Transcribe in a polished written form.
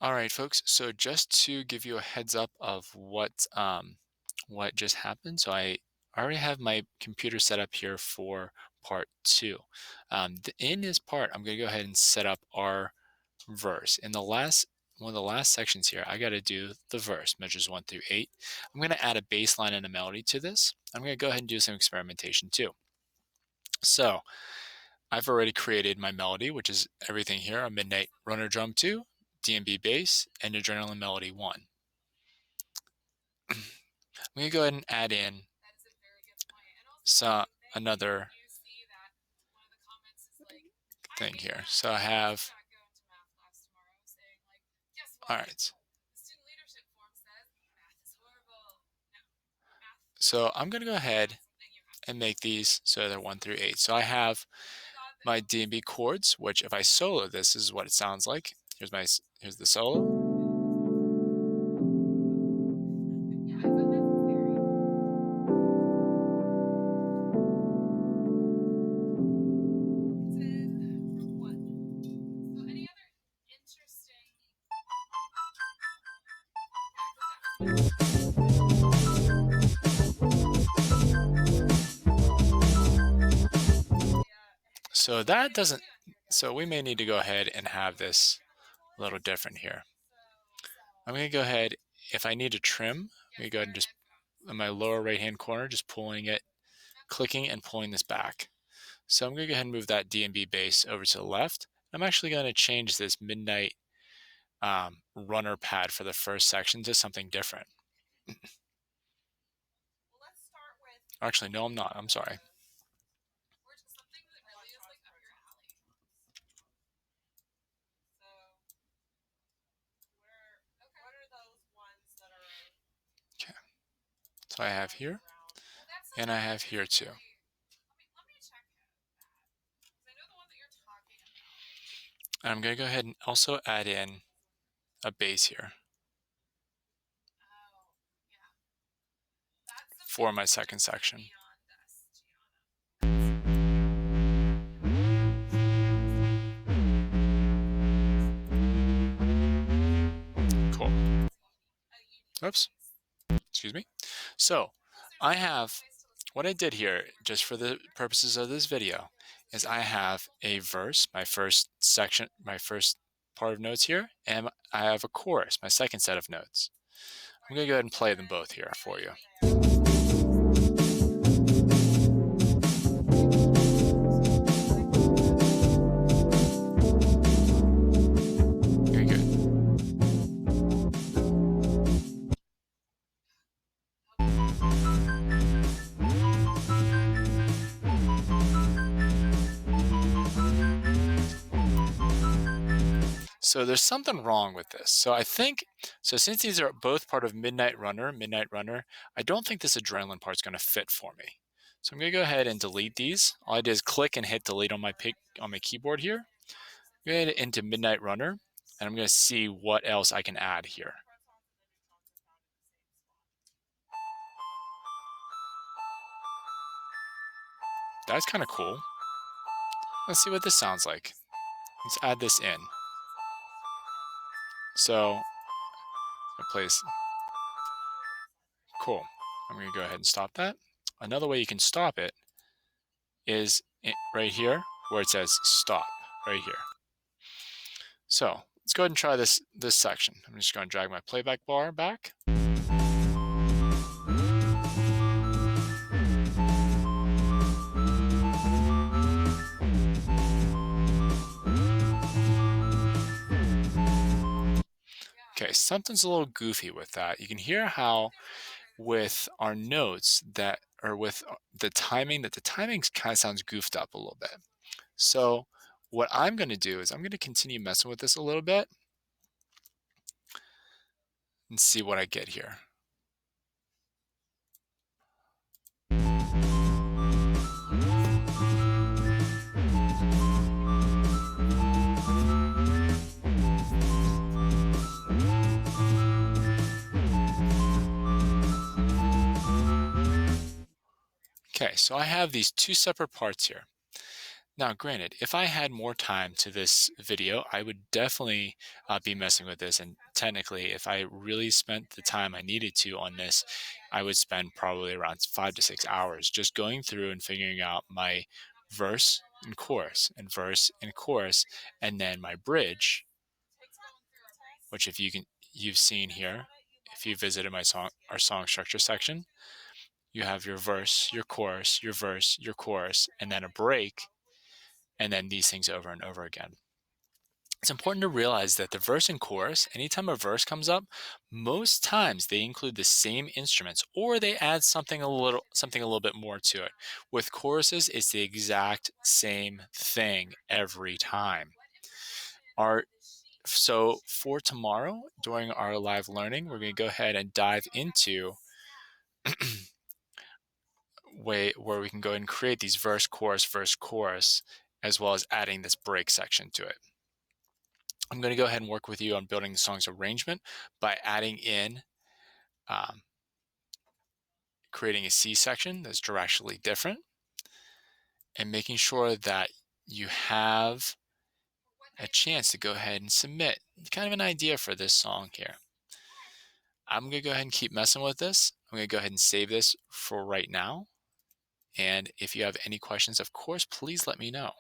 All right, folks. So just to give you a heads up of what just happened. So I already have my computer set up here for part two. In this part, I'm going to go ahead and set up our verse. In the last one of the last sections here, I got to do the verse, measures 1 through 8. I'm going to add a bass line and a melody to this. I'm going to go ahead and do some experimentation too. So I've already created my melody, which is everything here: a Midnight Runner drum 2, DMB bass, and Adrenaline melody 1. I'm going to go ahead and add in so another thing here. So I have, all right. So I'm going to go ahead and make these so they're 1 through 8. So I have my DMB chords, which if I solo this is what it sounds like. Here's the solo. So that doesn't, so we may need to go ahead and have this a little different here. I'm going to go ahead, if I need to trim, I'm going to go ahead and just in my lower right hand corner, just pulling it, clicking and pulling this back. So I'm going to go ahead and move that DMB bass over to the left. I'm actually going to change this Midnight Runner pad for the first section to something different. Actually, no, I'm not. I'm sorry. Okay. So I have here, and I have here too. And I'm going to go ahead and also add in a bass here for my second section. Cool. Oops. Excuse me. So I have, what I did here, just for the purposes of this video, is I have a verse, my first section, my first part of notes here, and I have a chorus, my second set of notes. I'm going to go ahead and play them both here for you. Very good. So there's something wrong with this. So I think, so since these are both part of Midnight Runner, I don't think this Adrenaline part is going to fit for me. So I'm going to go ahead and delete these. All I did is click and hit delete on my keyboard here. Go ahead into Midnight Runner, and I'm going to see what else I can add here. That's kind of cool. Let's see what this sounds like. Let's add this in. So, place. Cool. I'm going to go ahead and stop that. Another way you can stop it is right here where it says stop, right here. So let's go ahead and try this section. I'm just going to drag my playback bar back. Okay, something's a little goofy with that. You can hear how with our notes that, or with the timing kind of sounds goofed up a little bit. So what I'm going to do is I'm going to continue messing with this a little bit and see what I get here. Okay, so I have these two separate parts here. Now, granted, if I had more time to this video, I would definitely be messing with this. And technically, if I really spent the time I needed to on this, I would spend probably around 5 to 6 hours just going through and figuring out my verse and chorus, and verse and chorus, and then my bridge, which you've seen here, if you visited our song structure section, you have your verse, your chorus, your verse, your chorus, and then a break, and then these things over and over again. It's important to realize that the verse and chorus, anytime a verse comes up, most times they include the same instruments or they add something a little bit more to it. With choruses, it's the exact same thing every time. Our So for tomorrow during our live learning, we're going to go ahead and dive into way where we can go ahead and create these verse, chorus, as well as adding this break section to it. I'm going to go ahead and work with you on building the song's arrangement by adding in, um, creating a C section that's directionally different, and making sure that you have a chance to go ahead and submit kind of an idea for this song here. I'm going to go ahead and keep messing with this. I'm going to go ahead and save this for right now. And if you have any questions, of course, please let me know.